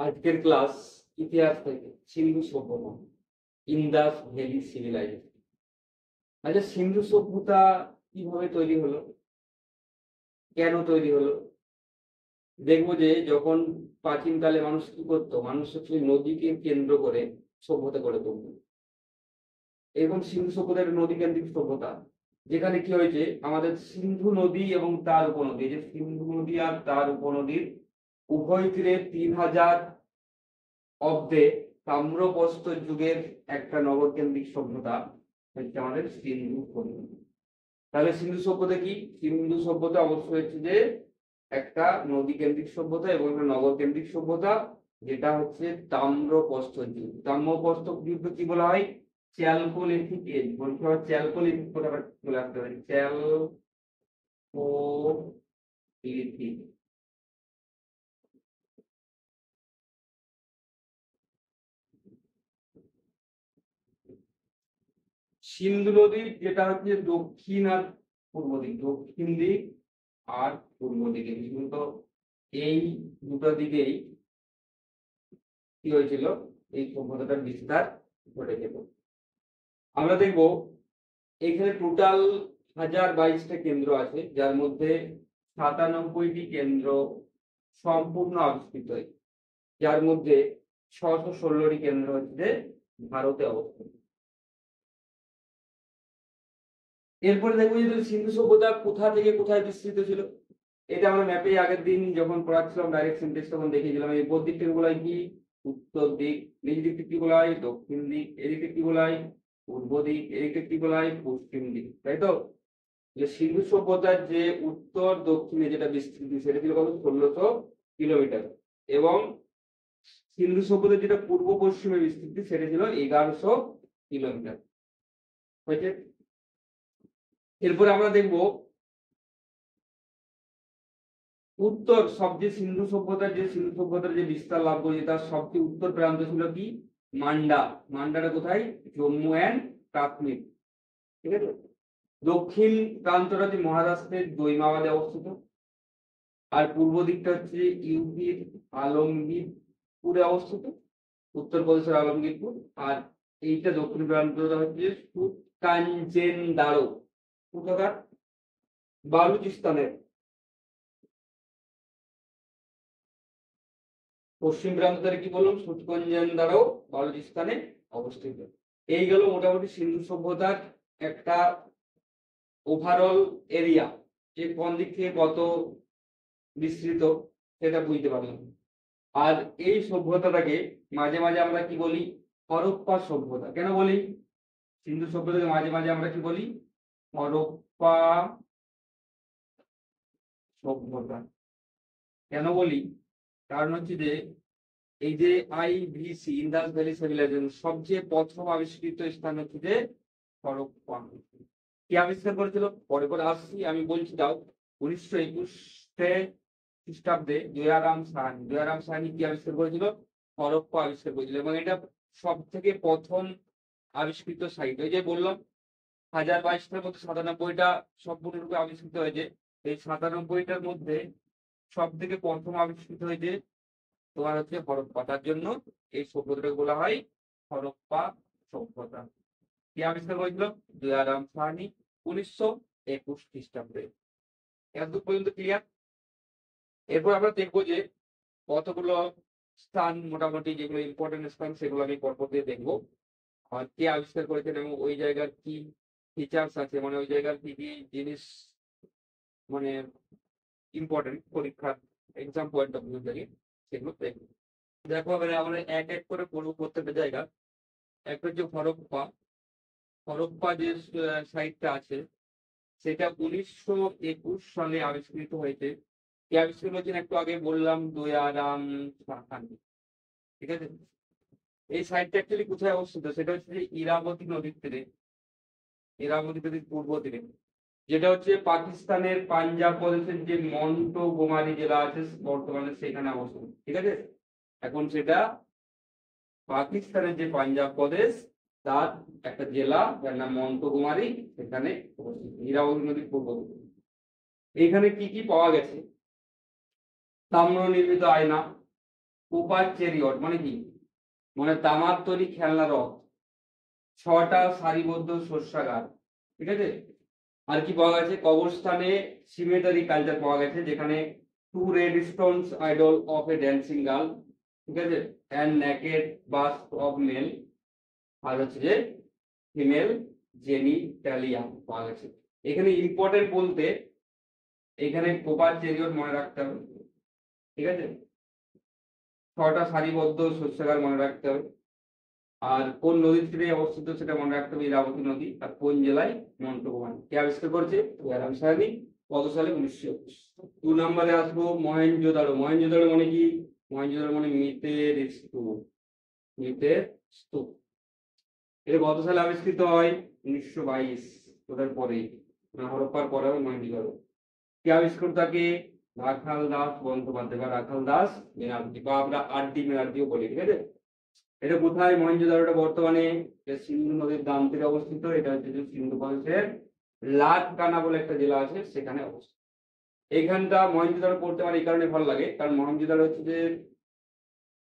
আজকের ক্লাস ইতিহাস থেকে সিন্ধু সভ্যতা, ইন্দাস ভ্যালি সিভিলাইজেশন। আচ্ছা, সিন্ধু সভ্যতা কিভাবে তৈরি হলো, কেন তৈরি হলো? দেখবো যে যখন প্রাচীনকালে মানুষ কি করতো, মানুষ হচ্ছে নদীকে কেন্দ্র করে সভ্যতা গড়ে তুলতো। এবং সিন্ধু সভ্যতা একটা নদী কেন্দ্রিক সভ্যতা, যেখানে কি হয়েছে, আমাদের সিন্ধু নদী এবং তার উপনদী, যে সিন্ধু নদী আর তার উপনদীর উভয় তীরে 3000 অব্দে তাম্রপ্রস্তর যুগের একটা নগরকেন্দ্রিক সভ্যতা হচ্ছে আমাদের সিন্ধু সভ্যতা। তাহলে সিন্ধু সভ্যতা কি? সিন্ধু সভ্যতা অবশ্যই হচ্ছে যে একটা নদী কেন্দ্রিক সভ্যতা এবং একটা নগর কেন্দ্রিক সভ্যতা, যেটা হচ্ছে তাম্রপ্রস্তর যুগ। তাম্রপ্রস্তর যুগ কি বলা হয়? চ্যালকোলিথিক এজ বলতে হয়। চ্যালকোলিথিক কথাটা চলে আসতে পারে, চ্যালকোলিথিক। সিন্ধু নদী যেটা হচ্ছে দক্ষিণ আর পূর্ব দিক, দক্ষিণ দিক আর পূর্ব দিকে কিন্তু এই দুটো দিকেই কি হয়েছিল, এই সভ্যতাটার বিস্তার ঘটেছিল। আমরা দেখব এখানে টোটাল 1022টা কেন্দ্র আছে, যার মধ্যে 97টি কেন্দ্র সম্পূর্ণ আবিষ্কৃত হয়েছে, যার মধ্যে 616টি কেন্দ্র হচ্ছে ভারতে অবস্থিত। এরপরে দেখবো যে সিন্ধু সভ্যতা কোথা থেকে কোথায় বিস্তৃত ছিল। এটা আমরা ম্যাপে আগের দিন যখন পড়াচ্ছিলাম ডাইরেকশন টেস্ট তখন দেখিয়েছিলাম। এই উপর দিকটাকে বলা হয় কি? উত্তর দিক। নিচ দিকটা কি বলা হয়? দক্ষিণ দিক। এদিকে কি বলা হয়? পূর্ব দিক। এদিকে কি বলা হয়? পশ্চিম দিক। তাই তো? যে সিন্ধু সভ্যতার যে উত্তর দক্ষিণে যেটা বিস্তৃতি, সেটা ছিল কত? 1600 কিলোমিটার। এবং সিন্ধু সভ্যতার যেটা পূর্ব পশ্চিমে বিস্তৃতি, সেটা ছিল 1100 কিলোমিটার। হয়েছে? এরপরে আমরা দেখবো উত্তর সবচেয়ে সিন্ধু সভ্যতার যে বিস্তার লাভ করেছে, তার সবচেয়ে উত্তর প্রান্ত ছিল কি? মান্ডা। মান্ডাটা কোথায়? জম্মু অ্যান্ড কাশ্মীর। ঠিক আছে। দক্ষিণ প্রান্তটা হচ্ছে মহারাষ্ট্রের দৈমাবাদে অবস্থিত। আর পূর্ব দিকটা হচ্ছে ইউপির আলমগীরপুরে অবস্থিত, উত্তরপ্রদেশের আলমগীরপুর। আর এইটা দক্ষিণ প্রান্তটা হচ্ছে সুতকাঞ্চেনদারো, কোথাকার? বালুচিস্তানের। পশ্চিম প্রান্তরে কি বললাম? সুতকঞ্জেনদারো বালুচিস্তানে অবস্থিত। এই গেল মোটামুটি সিন্ধু সভ্যতার একটা ওভারঅল এরিয়া, যে কোন দিক থেকে কত বিস্তৃত সেটা বুঝতে পারলাম। আর এই সভ্যতাটাকে মাঝে মাঝে আমরা কি বলি? হরপ্পা সভ্যতা। কেন বলি সিন্ধু সভ্যতাকে মাঝে মাঝে আমরা কি বলি? হরপ্পা সভ্যতা। কেন বলি? কারণ হচ্ছে যে এই যে আইভিসি, ইন্দাস ভ্যালি সিভিলাইজেশন, সবচেয়ে প্রথম আবিষ্কৃত স্থান হচ্ছে যে হরপ্পা। কি আবিষ্কার করেছিল? পরে পরে আসছি, আমি বলছি দাও। 1921 খ্রিস্টাব্দে দয়ারাম সাহানি কি আবিষ্কার করেছিল? হরপ্পা আবিষ্কার করেছিল। এবং এটা সব থেকে প্রথম আবিষ্কৃত সাইট। ওই যে বললাম 1022টার মধ্যে 97টা সম্পূর্ণরূপে আবিষ্কৃত হয়েছে। এই 97টার মধ্যে সব থেকে প্রথম আবিষ্কৃত হয়েছে তোমার হচ্ছে হরপ্পা। তার জন্য এই সভ্যতাটাকে বলা হয় হরপ্পা সভ্যতা। কি আবিষ্কার করেছিল? দয়ারাম সাহানি 1921 খ্রিস্টাব্দে। এতদূর পর্যন্ত ক্লিয়ার? এরপর আমরা দেখবো যে কতগুলো স্থান, মোটামুটি যেগুলো ইম্পর্টেন্ট স্থান, সেগুলো আমি পরপর দিয়ে দেখবো। আর কে আবিষ্কার করেছেন এবং ওই জায়গার কি ফিচার্স আছে, মানে ওই জায়গার কি কি জিনিস মানে ইম্পর্টেন্ট পরীক্ষার এক্সাম পয়েন্ট অফ ভিউ থেকে, সেগুলো দেখবো। দেখো এবারে আমরা এক এক করে পড়বো প্রত্যেকটা জায়গা। একটা হচ্ছে হরপ্পা। হরপ্পা যে সাইটটা আছে, সেটা 1921 সালে আবিষ্কৃত হয়েছে। কে আবিষ্কার করেছেন? একটু আগে বললাম, দয়ারাম সাহানি। ঠিক আছে। এই সাইটটা অ্যাকচুয়ালি কোথায় অবস্থিত? সেটা হচ্ছে যে ইরাবতী নদীর তীরে, ইরাবতী নদীর পূর্ব তীরে, যেটা হচ্ছে পাকিস্তানের পাঞ্জাব প্রদেশের যে মন্টোগোমারি জেলা আছে বর্তমানে, সেখানে অবস্থিত। ঠিক আছে। এখন সেটা পাকিস্তানের যে পাঞ্জাব প্রদেশ, তার একটা জেলা যার নাম মন্টোগোমারি, সেখানে অবস্থিত ইরাবতী নদীর পূর্ব তীরে। এখানে কি কি পাওয়া গেছে? তাম্র নির্মিত আয়না, কোপার চেরিয়ট মানে কি, মানে তামার তৈরি খেলনা রথ, 6টা সারিবদ্ধ শস্যাগার, ঠিক আছে। আর কি পাওয়া গেছে, কবরস্থানে সিমেটারি কালচার পাওয়া গেছে, যেখানে 2 red stones idol of a dancing girl, ঠিক আছে, and naked bust of male, আর হচ্ছে যে ফিমেল জেনিটালিয়া পাওয়া গেছে। এখানে ইম্পর্টেন্ট বলতে এখানে কোপার চেরিয়ট মনে রাখতে হবে, ঠিক আছে, 6টা সারিবদ্ধ শস্যাগার মনে রাখতে হবে, আর কোন নদীর তীরে অবস্থিত সেটা মনে রাখতে হবে, ইরাবতী নদী, আর কোন জেলায়, মন্টগোমান। কে আবিষ্কার করেছে, দয়ারাম সাহানি, কত সালে, 1921। 2 নম্বরে আসবো মহেঞ্জোদারো। মহেঞ্জোদারো মানে কি, মহেঞ্জোদারো মানে মৃতের স্তূপ, মৃতের স্তূপ। এটা কত সালে আবিষ্কৃত হয়, 1922, ওটার পরেই, হরপ্পার পরে হবে মহেঞ্জোদারো। কে আবিষ্কার তাকে, রাখাল দাস বন্দ্যোপাধ্যায় বা রাখাল দাস ব্যানার্জি, বা আমরা আর.ডি. ব্যানার্জিও বলি, ঠিক আছে। এটা কোথায়, মহেঞ্জোদারোটা বর্তমানে সিন্ধু নদীর ডান তীরে অবস্থিত। এটা হচ্ছে যে সিন্ধু প্রদেশের লাটকানা বলে একটা জেলা আছে, সেখানে অবস্থিত। এইখানটা মহেঞ্জোদারো পড়তে আমার এই কারণে ভালো লাগে, কারণ মহেঞ্জোদারো হচ্ছে যে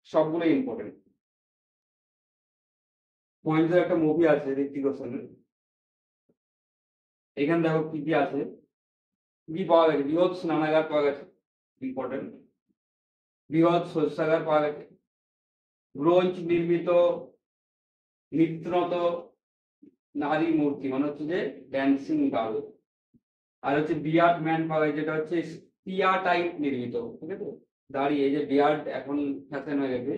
সবগুলো ইম্পর্টেন্ট। মহেঞ্জোদারো একটা মুভি আছে ঋত্বিক রোশনের, এখানে দেখো কি কি আছে, কি পাওয়া গেছে, বৃহৎ স্নানাগার পাওয়া গেছে, ইম্পর্টেন্ট, বৃহৎ শস্যাগার পাওয়া গেছে, ব্রোঞ্জ নির্মিত নৃত্যরত নারী মূর্তি মানে হচ্ছে যে ড্যান্সিং গার্ল, আর হচ্ছে বিয়ার্ড ম্যান পাওয়া যায়, যেটা হচ্ছে স্পিয়া টাইপ নির্মিত, ঠিক আছে, দাঁড়িয়ে, এই যে বিয়ার্ড এখন ফ্যাশন হয়ে গেছে,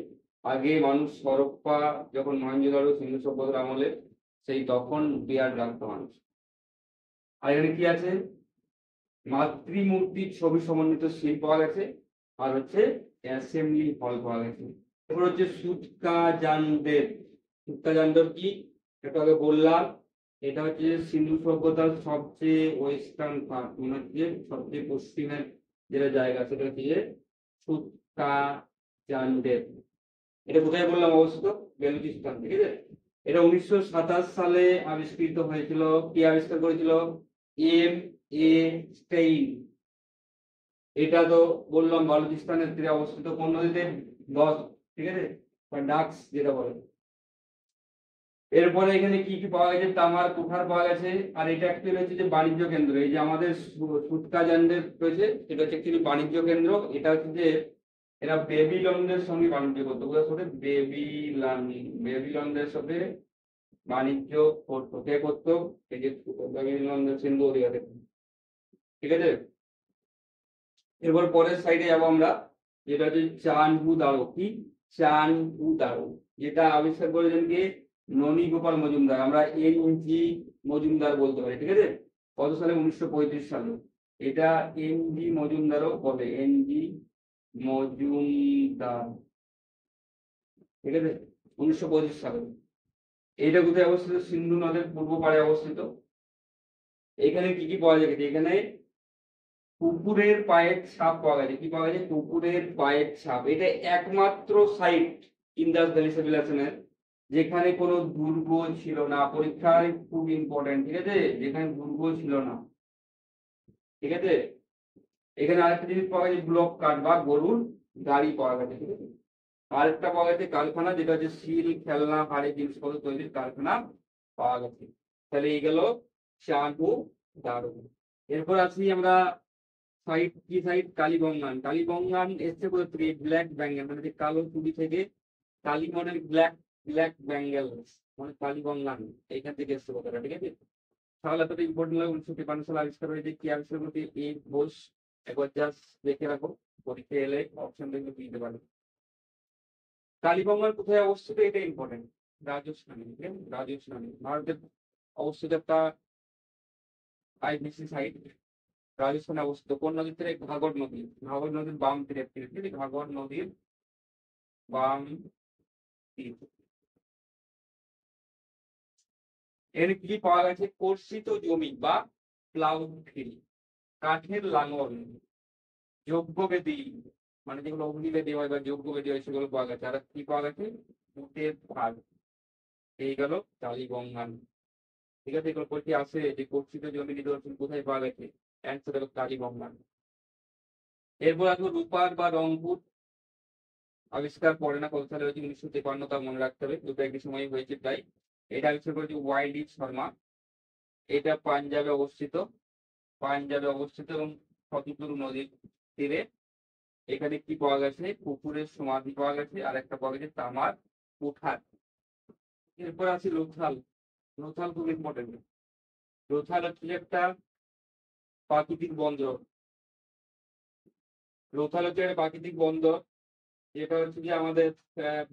আগে মানুষ হরপ্পা যখন মহেঞ্জোদারো সিন্ধু সভ্যতার আমলে, সেই তখন বিয়ার্ড রাখতো মানুষ। আর এখানে কি আছে, মাতৃমূর্তির ছবি সমন্বিত শিল্প পাওয়া গেছে, আর হচ্ছে অ্যাসেম্বলি হল পাওয়া গেছে। এরপর হচ্ছে সুতকা জানদের। সুতকা জানদের কি, এটা আগে বললাম, এটা হচ্ছে সিন্ধু সভ্যতার সবচেয়ে ওয়েস্টার্ন পার্ট, মানে হচ্ছে সবচেয়ে পশ্চিমের যেটা জায়গা, সেটা হচ্ছে যে সুতকা জানদের। এটা কোথায় বললাম অবস্থিত, বেলুচিস্তান, ঠিক আছে। এটা 1927 সালে আবিষ্কৃত হয়েছিল। কি আবিষ্কার করেছিল, M.A. স্টেইন। এটা তো বললাম বালুচিস্তানের তীরে অবস্থিত, কোন নদীতে, দশ, ঠিক আছে, বা ডাক্স যেটা বলে। এরপরে এখানে কি কি পাওয়া গেছে, তামার কুঠার পাওয়া গেছে, আর এটা অ্যাকচুয়ালি হচ্ছে যে বাণিজ্য কেন্দ্র। এই যে আমাদের সুতকা জানদের রয়েছে, এটা হচ্ছে একটি বাণিজ্য কেন্দ্র। এটা হচ্ছে যে এরা বেবিলনদের সঙ্গে বাণিজ্য করতো, কোথার সাথে, বেবিলনদের সাথে বাণিজ্য করতো। কে করতো, এই যে বেবিলনদের সিন্ধু অধিকারে, ঠিক আছে। এরপর পরের সাইডে যাবো আমরা, যেটা হচ্ছে চানবুদারো। কি, চানবুদারো, যেটা আবিষ্কার করেছেন কে, ননী গোপাল মজুমদার, আমরা NG মজুমদার বলতে পারি, ঠিক আছে। কত সালে, 1935 সালে। এটা NG মজুমদারও বলে, NG মজুমদার, ঠিক আছে, 1925 সালে। এটা কোথায় অবস্থিত, সিন্ধু নদের পূর্ব পাড়ে অবস্থিত। এখানে কি কি পাওয়া যায়, এখানে কুকুরের পায়ের ছাপ পাওয়া গেছে। কি পাওয়া গেছে, কুকুরের পায়ের ছাপ। এটা একমাত্র সাইট ইন্দাস ভ্যালি সিভিলাইজেশনের যেখানে কোনো দুর্গ ছিল না। পরীক্ষায় খুব ইম্পর্টেন্ট, ঠিক আছে, যেখানে দুর্গ ছিল না, ঠিক আছে। এখানে আরেকটা জিনিস পাওয়া গেছে, ব্লক কার্ড বা গরুর গাড়ি পাওয়া গেছে, ঠিক আছে। আরেকটা পাওয়া গেছে কারখানা, যেটা হচ্ছে শিল, খেলনা, হাড়ের জিনিসপত্র তৈরির কারখানা পাওয়া গেছে। তাহলে এই গেল চানু দারু। এরপর আসি আমরা সাইট, কি সাইট, কালীবঙ্গান। কালীবঙ্গান এসছে কোথা থেকে, ব্ল্যাক ব্যাঙ্গেল, মানে যে কালো চুড়ি থেকে কালী মানে ব্ল্যাক, ব্ল্যাক ব্যাঙ্গেল মানে কালীবঙ্গান, এইখান থেকে এসছে কথাটা, ঠিক আছে। তাহলে এতটা ইম্পর্টেন্ট লাগে। 1953 সালে আবিষ্কার হয়েছে। কি আবিষ্কার করতে, এই বোস, একবার জাস্ট দেখে রাখো, পরীক্ষা এলে অপশন দেখলে দিতে পারবে। কালীবঙ্গান কোথায় অবস্থিত, এটা ইম্পর্টেন্ট, রাজস্থানে, ঠিক আছে, রাজস্থানে ভারতের অবস্থিত একটা IBC সাইট, রাজস্থানে অবস্থিত। কোন নদীর তীরে, ঘাঘর নদী, ঘাঘর নদীর বাম তীরে, ঘাঘর নদীর বাম তীর। এর কি পাওয়া গেছে, কর্ষিত জমি বা প্লাউড ফিল্ড, কাঠের লাঙল, যজ্ঞবেদী, মানে যেগুলো অগ্নিবেদী হয় বা যজ্ঞবেদী হয়, সেগুলো পাওয়া গেছে। আর কি পাওয়া গেছে, উটের ফাঁদ। এই গেল কালীবঙ্গান, ঠিক আছে। এগুলো পরীক্ষা আসে যে কর্ষিত জমি নিদর্শন কোথায় পাওয়া গেছে, অ্যান্সার হলো কালীবঙ্গান। এরপর আসবো রূপার বা রংপুর। আবিষ্কার করে না কত সালে হয়েছে, 1953, তা মনে রাখতে হবে, দুটো একই সময় হয়েছে প্রায়। এটা আবিষ্কার করেছে ওয়াই ডি শর্মা। এটা পাঞ্জাবে অবস্থিত এবং সতলুজ নদীর তীরে। এখানে কি পাওয়া গেছে, পুকুরের সমাধি পাওয়া গেছে, আর একটা পাওয়া গেছে তামার কুঠার। এরপর আছে লোথাল। লোথাল খুব ইম্পর্টেন্ট। লোথাল হচ্ছে যে একটা প্রাকৃতিক বন্দর। লোথাল হচ্ছে একটা প্রাকৃতিক বন্দর, যেটা হচ্ছে যে আমাদের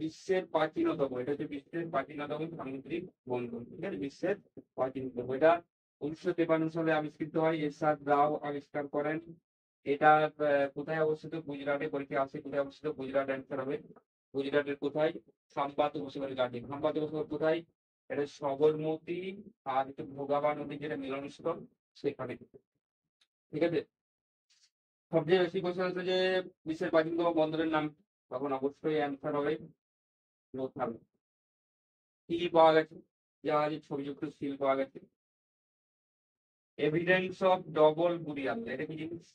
বিশ্বের প্রাচীনতম, এটা হচ্ছে বিশ্বের প্রাচীনতম সামুদ্রিক বন্দর, ঠিক আছে, বিশ্বের প্রাচীনতম। এটা 1953 সালে আবিষ্কৃত হয়, এস.আর. রাও আবিষ্কার করেন। এটা কোথায় অবস্থিত, গুজরাটে। পরীক্ষা আছে কোথায় অবস্থিত, গুজরাট অ্যান্সার হবে। গুজরাটের কোথায়, খাম্বাত উপসাগরের ঘাটে। খাম্বাত উপসাগর কোথায়, এটা সবরমতী আর একটু ভোগাবা নদী যেটা মিলনস্থল সেখানে, ঠিক আছে। সবচেয়ে বেশি কোশ্চেন হচ্ছে যে বিশ্বের প্রাচীনতম বন্দরের নাম, তখন অবশ্যই অ্যান্সার হবে লোথাল। সিল পাওয়া গেছে, জাহাজের ছবিযুক্ত সিল পাওয়া গেছে। এভিডেন্স অফ ডবল বুরিয়াল, এটা কি জিনিস?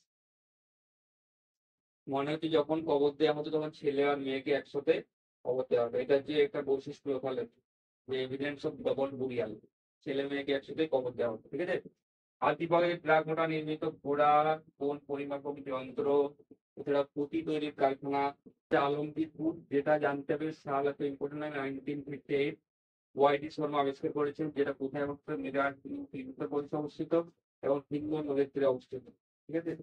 মনে হচ্ছে যখন কবর দেওয়া হতো তখন ছেলে আর মেয়েকে একসাথে কবর দেওয়া হতো, এটা হচ্ছে একটা বৈশিষ্ট্য লোথালের, যে এভিডেন্স অফ ডবল বুরিয়াল, ছেলে মেয়েকে একসাথে কবর দেওয়া হতো, ঠিক আছে। আদিবাগে প্রাক-মোটা নির্মিত ঘোড়া, কোন পরিমাপক যন্ত্র, এছাড়া পুঁতি তৈরির কারখানা, আলমগীরপুর, যেটা জানতে হবে সাল এত ইম্পর্টেন্ট নয়, 1958 ওয়াইডি শর্মা আবিষ্কার করেছেন, যেটা কোথায় অবস্থিত, মিরাট উত্তর প্রদেশে অবস্থিত এবং হিন্দু নদীর তীরে অবস্থিত, ঠিক আছে।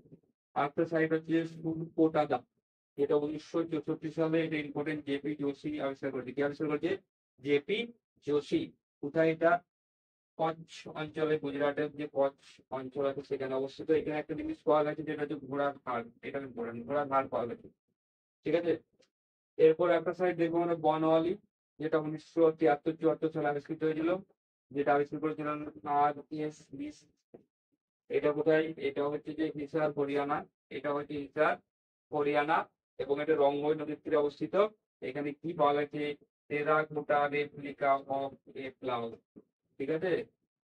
আরেকটা সাইট হচ্ছে সুরকোটাদা, যেটা 1964 সালে, এটা ইম্পর্টেন্ট, জেপি যোশী আবিষ্কার করেছে। কি আবিষ্কার করেছে, জেপি যোশী। কোথায় এটা, কচ্ছ অঞ্চলে, গুজরাটের যে কচ্ছ অঞ্চল আছে সেখানে অবস্থিত। এখানে একটা জিনিস পাওয়া গেছে যেটা হচ্ছে ঘোড়ার হাড়, এটা ইম্পর্টেন্ট, ঘোড়ার হাড় পাওয়া গেছে, ঠিক আছে। এরপর একটা সাইড দেখবো আমরা বনওয়ালি, যেটা 1973-74 সালে আবিষ্কৃত হয়েছিল, যেটা আবিষ্কার করেছিলেন আর.এস. বিস। এটা কোথায়, এটা হচ্ছে যে হিসার হরিয়ানা। এটা হচ্ছে হিসার হরিয়ানা এবং এটা রঙ্গই নদীর তীরে অবস্থিত। এখানে কি পাওয়া গেছে, terracotta replica of A plough, ঠিক আছে,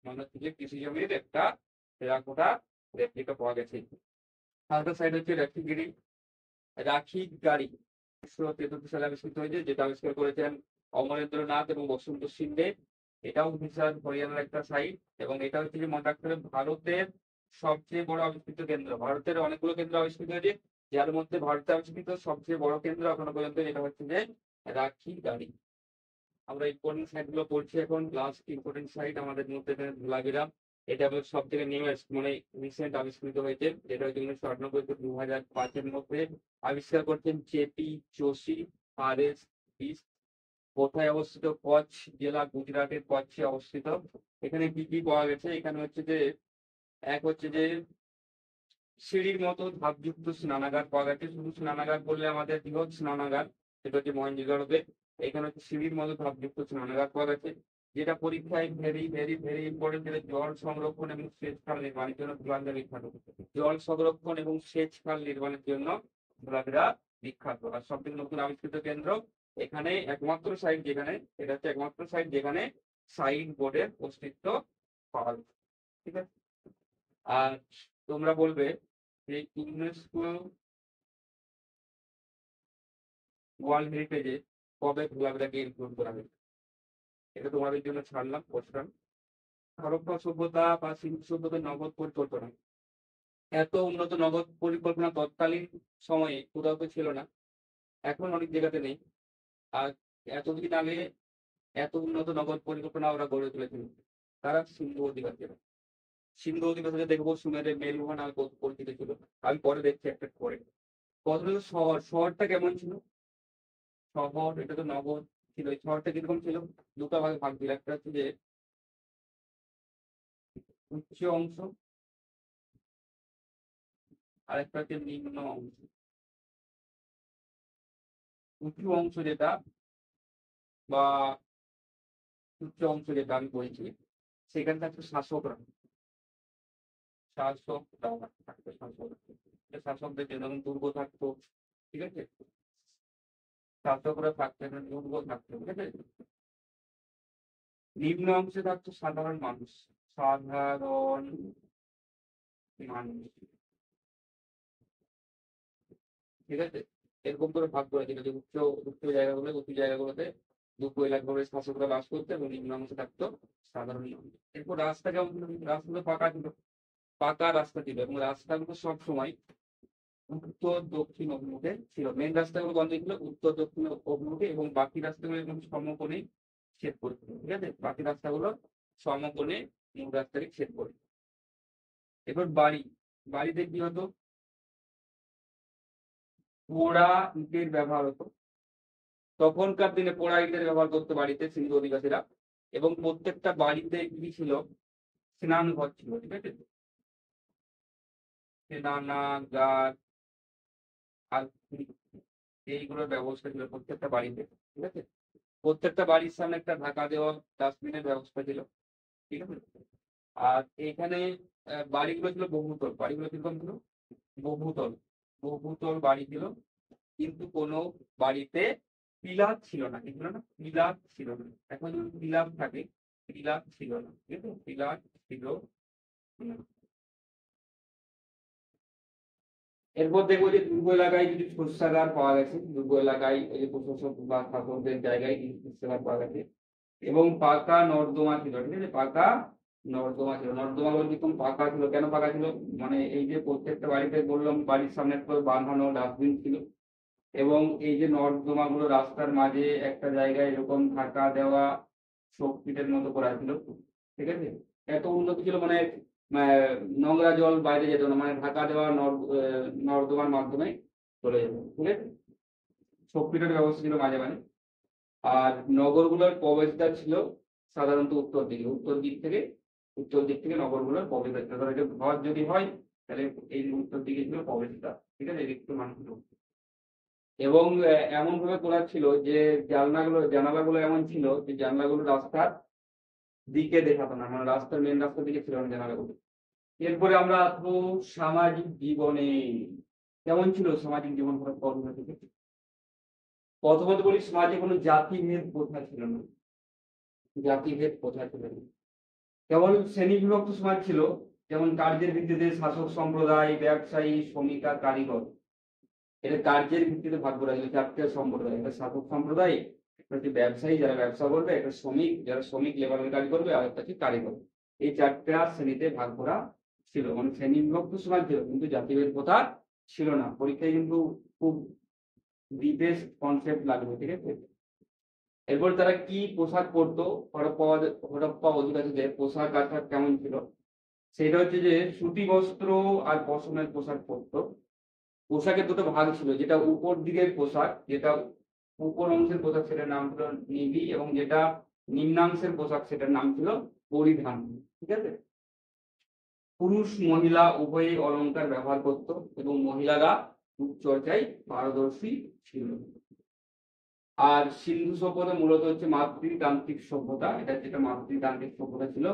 মানে হচ্ছে যে কৃষি জমির একটা টেরাকোটা রেপ্লিকা পাওয়া গেছে। আরেকটা সাইড হচ্ছে রাখিগিরি, রাখি গাড়ি, 1973 সালে আবিষ্কৃত হয়েছে, যেটা আবিষ্কার করেছেন অমরেন্দ্রনাথ এবং বসন্ত সিংহে। এটাও গুজরাট হরিয়ানার একটা সাইট এবং এটা হচ্ছে যে মনে রাখতে হবে ভারতের সবচেয়ে বড় আবিষ্কৃত কেন্দ্র। ভারতের অনেকগুলো কেন্দ্র আবিষ্কৃত হয়েছে, যার মধ্যে ভারতে আবিষ্কৃত সবচেয়ে বড় কেন্দ্র এখনো পর্যন্ত যেটা হচ্ছে যে রাখি গাড়ি। আমরা ইম্পর্টেন্ট সাইট গুলো পড়ছি এখন। লাস্ট ইম্পর্টেন্ট সাইট আমাদের মধ্যে ধুলাগিরা, এটা আমাদের সব থেকে নিউয়েস্ট, মানে রিসেন্ট আবিষ্কৃত হয়েছে, যেটা হচ্ছে 1998 থেকে 2005-এর মধ্যে আবিষ্কার করছেন জেপি যোশী আর.এস. বিস। কোথায় অবস্থিত, কচ্ছ জেলা, গুজরাটের কচ্ছে অবস্থিত। এখানে কি কি পাওয়া গেছে, এখানে হচ্ছে যে এক হচ্ছে যে সিঁড়ির মতো ধাপযুক্ত স্নানাগার পাওয়া গেছে। শুধু স্নানাগার বললে আমাদের বৃহৎ স্নানাগার, সেটা হচ্ছে মহেঞ্জোদারোতে। এখানে হচ্ছে সিঁড়ির মতো ধাপযুক্ত স্নানাগার পাওয়া গেছে, যেটা পরীক্ষায় ভেরি ভেরি ভেরি ইম্পর্টেন্ট, যেটা জল সংরক্ষণ এবং সেচ খাল নির্মাণের জন্য ধুলাগড়া বিখ্যাত। জল সংরক্ষণ এবং সেচ খাল নির্মাণের জন্য ধুলাগড়া বিখ্যাত। আর সব থেকে নতুন আবিষ্কৃত কেন্দ্র, এখানে একমাত্র সাইট যেখানে, এটা হচ্ছে একমাত্র সাইট যেখানে সাইন বোর্ডের অস্তিত্ব পাওয়া যায়, ঠিক আছে। আর তোমরা বলবে যে ইউনেস্কো ওয়ার্ল্ড হেরিটেজে কবে ধুলাগড়াকে ইনক্লুড করা হয়েছে, এটা তোমাদের জন্য ছাড়লাম কোশ্চেন। হরপ্পা সভ্যতা বা সিন্ধু সভ্যতার নগদ পরিকল্পনা, এত উন্নত নগদ পরিকল্পনা তৎকালীন সময়ে কোথাও তো ছিল না, এখন অনেক জায়গাতে নেই। আর এতদিন আগে এত উন্নত নগদ পরিকল্পনা ওরা গড়ে তুলেছিল, তারা সিন্ধু অধিবাসীরা। সিন্ধু অধিবাসীরা দেখবো সুমেরের মেরুভূমি নামে পরিচিত ছিল। আমি পরে দেখছি একটা করে। প্রথমত শহরটা কেমন ছিল, শহর, এটা তো নগর ছিল, এই শহরটা কিরকম ছিল, দুটো ভাগে ভাগ ছিল, একটা হচ্ছে যে উচ্চ অংশ আর একটা হচ্ছে নিম্ন অংশ। উঁচু অংশ যেটা বা উচ্চ অংশ যেটা আমি বলছি, সেখানে থাকতো শাসকরা, শাসকরা থাকতো, শাসকদের জন্য দুর্গ থাকতো, ঠিক আছে, শাসকরা থাকতেন, দুর্গ থাকতো, ঠিক আছে। নিম্ন অংশে থাকতো সাধারণ মানুষ, সাধারণ মানুষ, ঠিক আছে। এরকম করে ভাগ করে দিল যে উচ্চ উচ্চ জায়গাগুলো উঁচু জায়গাগুলোতে দুঃখ এলাকাগুলো শাসকরা বাস করতো এবং নিম্নাংশে থাকতো সাধারণ মানুষ। এরপর রাস্তা কেমন ছিল? রাস্তাগুলো পাকা ছিল, পাকা রাস্তা ছিল এবং রাস্তাগুলো সব সময় উত্তর দক্ষিণ অভিমুখে ছিল। মেন রাস্তাগুলো বন্ধ ছিল উত্তর দক্ষিণ অভিমুখে এবং বাকি রাস্তাগুলো এরকম সমকোণে ছেদ করছিল। ঠিক আছে, বাকি রাস্তাগুলো সমকোণে মূল রাস্তাকে ছেদ করে। এবার বাড়ি, বাড়িতে কি হতো? পোড়া ইটের ব্যবহার হতো। তখনকার দিনে পোড়া ইটের ব্যবহার করতো বাড়িতে সিন্ধু অধিবাসীরা এবং প্রত্যেকটা বাড়িতে কি ছিল? স্নান ঘর ছিল। ঠিক আছে, স্নানাগার আর এইগুলোর ব্যবস্থা ছিল প্রত্যেকটা বাড়িতে। ঠিক আছে, প্রত্যেকটা বাড়ির সামনে একটা ঢাকা দেওয়া ডাস্টবিনের ব্যবস্থা ছিল। ঠিক আছে, আর এখানে বাড়িগুলো ছিল বহুতল। বাড়িগুলো কিরকম ছিল? বহুতল, বহুতল বাড়ি ছিল, কিন্তু কোনো বাড়িতে পিলার ছিল না। কি ছিল না? পিলার ছিল না। এখন যদি পিলার থাকে, পিলার ছিল না। ঠিক আছে, পিলার ছিল না। এরপর দেখবো যে দুর্গ এলাকায় কিছু শস্যাগার পাওয়া গেছে। দুর্গ এলাকায় এই যে প্রশাসক বা শাসকদের জায়গায় কিছু শস্যাগার পাওয়া গেছে এবং পাকা নর্দমা ছিল। ঠিক আছে, পাকা নর্দমা ছিল। নর্দমা গুলো কিরকম পাকা ছিল? কেন পাকা ছিল? মানে এই যে প্রত্যেকটা বাড়িতে বললাম বাড়ির সামনে একটা বাঁধানো ডাস্টবিন ছিল এবং এই যে নর্দমা গুলো রাস্তার মাঝে একটা জায়গায় এরকম ঢাকা দেওয়া শোকপিটের মতো করা ছিল। ঠিক আছে, এত উন্নত ছিল মানে নোংরা জল বাইরে যেত না, মানে ঢাকা দেওয়া নর্দমার মাধ্যমে চলে যেত। ঠিক আছে, শোকপিটের ব্যবস্থা ছিল মাঝে মাঝে। আর নগরগুলোর প্রবেশদ্বার ছিল সাধারণত উত্তর দিকে। উত্তর দিক থেকে নগরগুলোর প্রবেশদ্বার ছিল। ধরো যে ঘর যদি হয় তাহলে এই উত্তর দিকে ছিল প্রবেশদ্বার। ঠিক আছে, এদিক থেকে মানুষ ঢুকতো। এবং এমন ভাবে করা ছিল যে জানালাগুলো এমন ছিল যে জানালাগুলো রাস্তার দিকে দেখাতো না, মানে রাস্তার মেন রাস্তার দিকে ছিল না জানালাগুলো। এরপরে আমরা আসবো সামাজিক জীবনে। কেমন ছিল সামাজিক জীবন? প্রথমত বলি সমাজে কোনো জাতিভেদ প্রথা ছিল না। জাতিভেদ প্রথা ছিল না, কেবল শ্রেণী বিভক্ত সমাজ ছিল। যেমন কার্যের ভিত্তিতে শাসক সম্প্রদায়, ব্যবসায়ী, শ্রমিক আর কারিগর। এটা কার্যের ভিত্তিতে ভাগ করা হয়েছে চারটে সম্প্রদায়। একটা শাসক সম্প্রদায়, একটা হচ্ছে ব্যবসায়ী যারা ব্যবসা করবে, একটা শ্রমিক যারা শ্রমিক লেবারের কাজ করবে, আর একটা হচ্ছে কারিগর। এই চারটা শ্রেণীতে ভাগ করা ছিল। মানে শ্রেণী বিভক্ত সমাজ ছিল কিন্তু জাতিভেদ প্রথা ছিল না। পরীক্ষায় কিন্তু খুব বিদেশ কনসেপ্ট লাগবে। ঠিক আছে, এরপর তারা কি পোশাক পরতো? হরপ্পা অধিবাসীদের পোশাক আশাক কেমন ছিল? সেটা হচ্ছে যে সুতি বস্ত্র আর পশমের পোশাক পরতো। পোশাকের দুটো ভাগ ছিল, যেটা উপর দিকের পোশাক, যেটা উপর অংশের পোশাক সেটার নাম ছিল নিবি এবং যেটা নিম্নাংশের পোশাক সেটার নাম ছিল পরিধান। ঠিক আছে, পুরুষ মহিলা উভয়ই অলংকার ব্যবহার করত এবং মহিলারা রূপচর্চায় পারদর্শী ছিল। আর সিন্ধু সভ্যতা মূলত হচ্ছে মাতৃতান্ত্রিক সভ্যতা। এটা যেটা মাতৃতান্ত্রিক সভ্যতা ছিল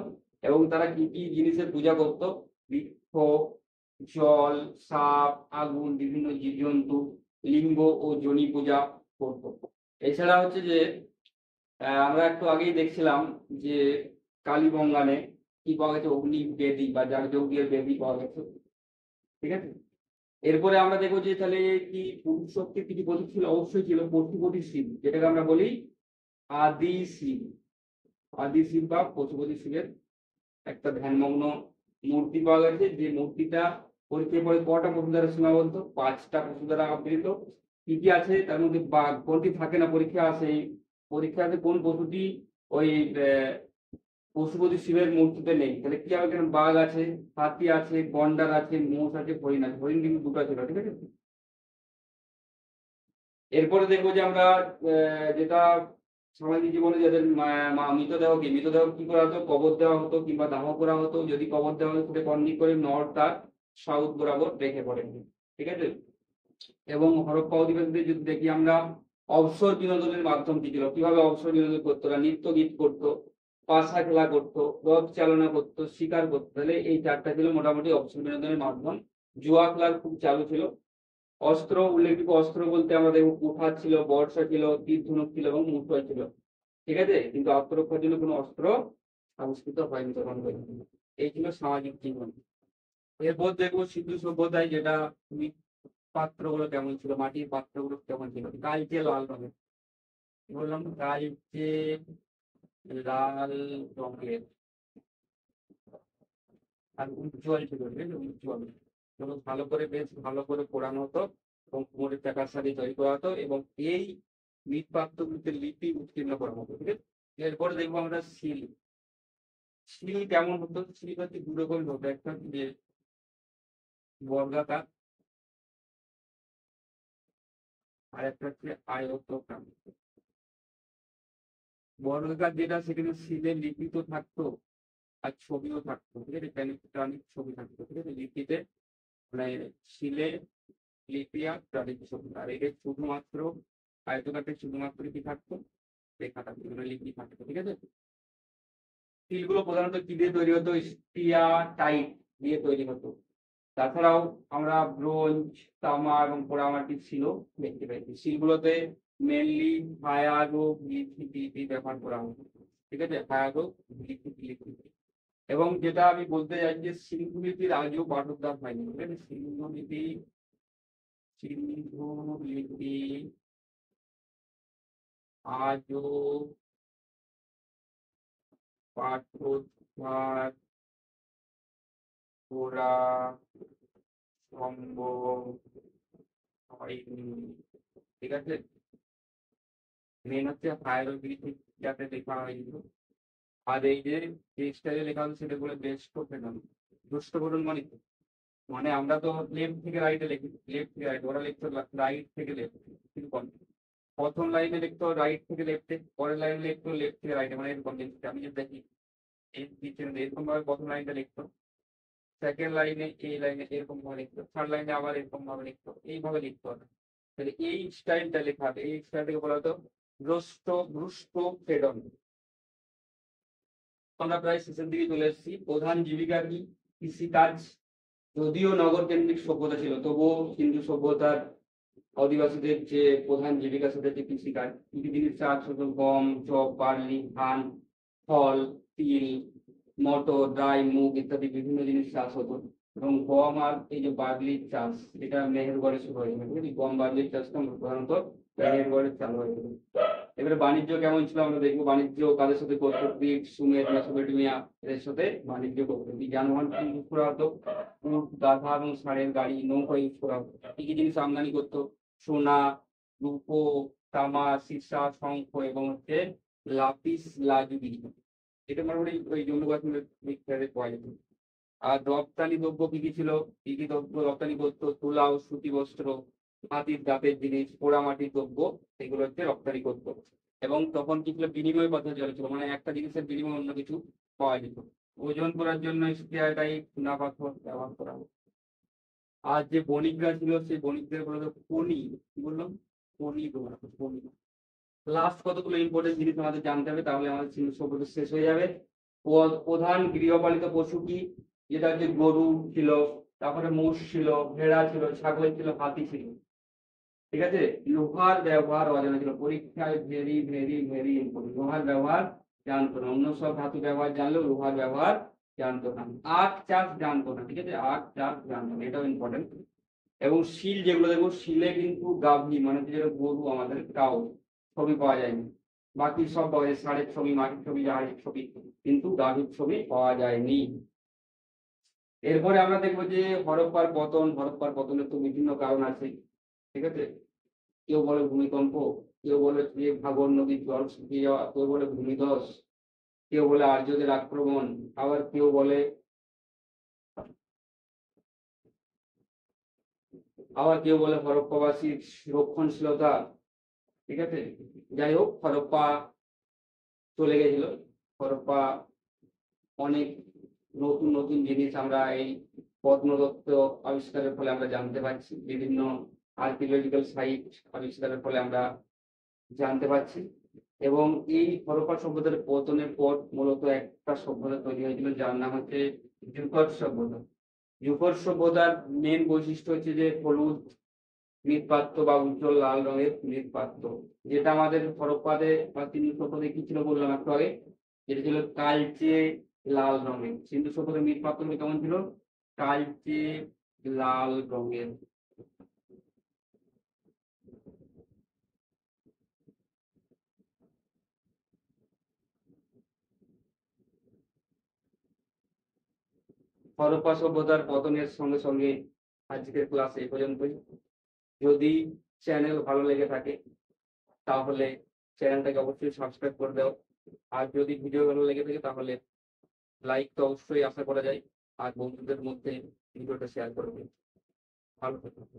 এবং তারা কি কি জিনিসের পূজা করত? বৃক্ষ, জল, সাপ, আগুন, বিভিন্ন জীবজন্তু, লিঙ্গ ও যোনি পূজা করত। এছাড়া হচ্ছে যে আমরা একটু আগেই দেখছিলাম যে কালীবঙ্গানে কি পাওয়া গেছে? অগ্নি বেদী বা যাগযজ্ঞের বেদী পাওয়া গেছে। ঠিক আছে, এরপরে আমরা দেখবো যে তাহলে কি পুরুষ শক্তির কিছু প্রতীক ছিল? অবশ্যই ছিল পশুপতি শিব, যেটাকে আমরা বলি আদি শিব। আদি শিব বা পশুপতি শিবের একটা ধ্যানমগ্ন মূর্তি পাওয়া গেছে, যে মূর্তিটা পরীক্ষায় পরে কটা পশু দ্বারা সীমাবদ্ধ? 5টা পশু দ্বারা আবৃত। কি কি আছে তার মধ্যে? বাঘ। কোনটি থাকে না? পরীক্ষা আসে, পরীক্ষাতে কোন পশুটি ওই পশুপতি শিবের মূর্তিতে নেই? তাহলে কি হবে? এখানে বাঘ আছে, হাতি আছে, গন্ডার আছে, মোষ আছে, হরিণ আছে। হরিণ কিন্তু দুটো ছিল। ঠিক আছে, এরপরে দেখবো যে আমরা যেটা সামাজিক জীবনে যাদের মৃতদেহ কি করা হতো? কবর দেওয়া হতো কিংবা দাহ করা হতো। যদি কবর দেওয়া হতো সেটা কর্নিক করে নর তার সাউথ বরাবর রেখে পড়েন। ঠিক আছে, এবং হরপ্পা অধিবাসীদের যদি দেখি আমরা, অবসর বিনোদনের মাধ্যম কি ছিল? কিভাবে অবসর বিনোদন করতো? ওরা নৃত্য গীত করতো, পাশা খেলা করতো, রথ চালনা করতো, শিকার করতো। তাহলে এই চারটা ছিল মোটামুটি অবসর বিনোদনের মাধ্যম। জুয়া খেলার খুব চালু ছিল। অস্ত্র, উল্লেখযোগ্য অস্ত্র বলতে আমরা দেখবো কুঠার ছিল, বর্ষা ছিল, তীর ধনুক ছিল এবং মুঠোয় ছিল। ঠিক আছে, কিন্তু আত্মরক্ষার জন্য কোনো অস্ত্র আবিষ্কৃত হয়নি তখন পর্যন্ত। এই ছিল সামাজিক জীবন। এরপর দেখবো সিন্ধু সভ্যতায়, যেটা পাত্রগুলো কেমন ছিল, মাটির পাত্রগুলো কেমন ছিল, কালচে লাল রঙের, বললাম কালচে লাল রঙের আর উজ্জ্বল ছিল, ঠিক আছে, উজ্জ্বল। এবং ভালো করে, বেশ ভালো করে পোড়ানো হতো এবং কুমোরের চাকার সাথে তৈরি করা হতো এবং এই মৃৎপাত্রগুলিতে লিপি উৎকীর্ণ করা হতো, ঠিক আছে। এরপরে দেখবো আমরা শিল। শিল কেমন হতো, শিল হচ্ছে দু রকমের হতো, একটা যে বর্গাকার আর একটা হচ্ছে আয়তকার। বর্গাকার যেটা, সেখানে শিলের লিপি তো থাকতো আর ছবিও থাকতো, ঠিক আছে, প্যানিক ছবি থাকতো, ঠিক আছে, লিপিতে, মানে শিলে লিপি আর প্রাণিক ছবি। আর এটা শুধুমাত্র আয়তকারটা শুধুমাত্র কি থাকতো, লেখা থাকতো, মানে লিপি থাকতো, ঠিক আছে। স্টিলগুলো প্রধানত কি দিয়ে তৈরি হতো, স্টিয়ারটাইট দিয়ে তৈরি হতো। তাছাড়াও আমরা ব্রোঞ্জ, তামা এবং পোড়ামাটির শিলও দেখতে পাই। শিলগুলোতে মেনলি হায়ারো লিপি ব্যবহার করা হতো, ঠিক আছে, হায়ারো লিপি। এবং যেটা আমি বলতে চাই যে সিন্ধু লিপির আজও পাঠোদ্ধার হয়নি, ঠিক আছে, সিন্ধু লিপি আজও পাঠোদ্ধার করা সম্ভব হয়নি, ঠিক আছে। মেন হচ্ছে হায়ারোগ্লিফি যাতে লেখা হয়নি। আর এই যে স্টাইলে লেখা হচ্ছে সেটা বলে বেস্ট ফেরন, দুষ্ট ফেরন মানে কি? মানে আমরা তো লেফট থেকে রাইটে লিখি, লেফট থেকে রাইট, ওরা লিখতো রাইট থেকে লেফট, কিন্তু প্রথম লাইনে লিখতো রাইট থেকে লেফটে, পরের লাইনে লিখতো লেফট থেকে রাইটে, মানে এরকম জিনিসটা আমি যদি দেখি এই পিছনে এরকম ভাবে প্রথম লাইনটা লিখতো, সেকেন্ড লাইনে এই লাইনে এরকম ভাবে লিখতো, থার্ড লাইনে আবার এরকম ভাবে লিখতো, এইভাবে লিখতো না। তাহলে এই স্টাইলটা লেখা, এই স্টাইলটাকে বলা হতো ভ্রষ্ট ফেডন। আমরা প্রায় শেষের দিকে চলে এসেছি। প্রধান জীবিকা কি, কৃষিকাজ। যদিও নগর কেন্দ্রিক সভ্যতা ছিল, তবুও সিন্ধু সভ্যতার অধিবাসীদের যে প্রধান জীবিকা সেটা হচ্ছে কৃষিকাজ। কৃষি জিনিস চাষ হতো গম, জব, বার্লি, ধান, ফল, তিল, মটর, ডাই, মুগ ইত্যাদি বিভিন্ন জিনিস চাষ হতো। এবং গম আর এই যে বার্লির চাষ, এটা মেহেরগড়ে শুরু হয়েছিল, ঠিক আছে। গম বার্লির চাষটা প্রধানত মেহেরগড়ে চালু হয়েছিল। এবারে বাণিজ্য কেমন ছিল আমরা দেখবো। বাণিজ্য কাদের সাথে করতো, গ্রিক, সুমের, মেসোপটেমিয়া, এদের সাথে বাণিজ্য করতো। যানবাহন কি ইউজ করা হতো, উট, গাধা এবং ষাঁড়ের গাড়ি, নৌকা ইউজ করা হতো। কি কি জিনিস আমদানি করতো, সোনা, রূপো, তামা, সীসা, শঙ্খ এবং হচ্ছে লাপিস লাজুলি। এটা মোটামুটি ওই জম্মু কাশ্মীরের পাওয়া যেত। আর রপ্তানি দ্রব্য কি কি ছিল, কি কি দ্রব্য রপ্তানি করতো, তুলা ও সুতি বস্ত্র, হাতির দাঁতের জিনিস, পোড়ামাটির দ্রব্য, এগুলো হচ্ছে রপ্তানি করতো। এবং তখন কি ছিল, বিনিময় পদ্ধতি চলেছিল, মানে একটা জিনিসের বিনিময়ে অন্য কিছু পাওয়া যেত। ওজন করার জন্য স্টিয়ারটাইট, চুনা পাথর ব্যবহার করা হতো। আর যে বণিকরা ছিল সেই বণিকদের বলা হতো খনি, কি বললাম, খনি বলা হতো, খনি। লাস্ট কতগুলো ইম্পর্টেন্ট জিনিস আমাদের জানতে হবে, তাহলে আমাদের সিন্ধু সভ্যতা শেষ হয়ে যাবে। প্রধান গৃহপালিত পশু কি, যেটা হচ্ছে গরু ছিল, তারপরে মোষ ছিল, ভেড়া ছিল, ছাগল ছিল, হাতি ছিল, ঠিক আছে। লোহার ব্যবহার অজানা ছিল, পরীক্ষায় ভেরি ভেরি ভেরি ইম্পর্টেন্ট। লোহার ব্যবহার জানতো না, অন্য সব ধাতু ব্যবহার জানলেও লোহার ব্যবহার জানতো না। আখ চাষ জানতো না, ঠিক আছে, আখ চাষ জানতো না, এটাও ইম্পর্টেন্ট। এবং শিল যেগুলো দেখবো, শিলে কিন্তু গাভী মানে যেটা গরু আমাদের কাউ ছবি পাওয়া যায়নি। বাকি সব পাওয়া যায়, ষাঁড়ের ছবি, মাটির ছবি, জাহাজের ছবি, কিন্তু গাভীর ছবি পাওয়া যায়নি। এরপরে আমরা দেখবো যে হরপ্পার পতন। হরপ্পার পতনের তো বিভিন্ন কারণ আছে, ঠিক আছে। কেউ বলে ভূমিকম্প, কেউ বলে যে ভাগর নদীর জল শুকিয়ে যাওয়া, কেউ বলে ভূমিধস, কেউ বলে আর্যদের আক্রমণ, আবার কেউ বলে হরপ্পাবাসীর রক্ষণশীলতা, ঠিক আছে। যাই হোক, হরপ্পা চলে গেছিল। হরপ্পা অনেক নতুন নতুন জিনিস আমরা এই প্রত্নতত্ত্ব আবিষ্কারের ফলে আমরা জানতে পারছি, বিভিন্ন আর্কিওলজিক্যাল সাইট আবিষ্কারের ফলে আমরা জানতে পারছি। এবং এই হরপ্পা সভ্যতার পতনের পর মূলত একটা সভ্যতা তৈরি হয়েছিল, যার নাম হচ্ছে জুকর সভ্যতা। জুকর সভ্যতার মেন বৈশিষ্ট্য হচ্ছে যে হলুদ মৃৎপাত্র বা উজ্জ্বল লাল রঙের মৃৎপাত্র, যেটা আমাদের হরপ্পাতে বা সিন্ধু সভ্যতায় কি ছিল বললাম একটু আগে, যেটা ছিল কালচে লাল রঙের। সিন্ধু সভ্যতার মৃৎপাত্রগুলো কেমন ছিল, কালচে লাল রঙের। হরপ্পা সভ্যতার পতনের সঙ্গে সঙ্গে আজকের ক্লাস এই পর্যন্তই। যদি চ্যানেল ভালো লেগে থাকে তাহলে চ্যানেলটাকে অবশ্যই সাবস্ক্রাইব করে দাও। আর যদি ভিডিও ভালো লেগে থাকে তাহলে লাইক তো অবশ্যই আশা করা যায়। আর বন্ধুদের মধ্যে ভিডিওটা শেয়ার করবে। ভালো থাকবে।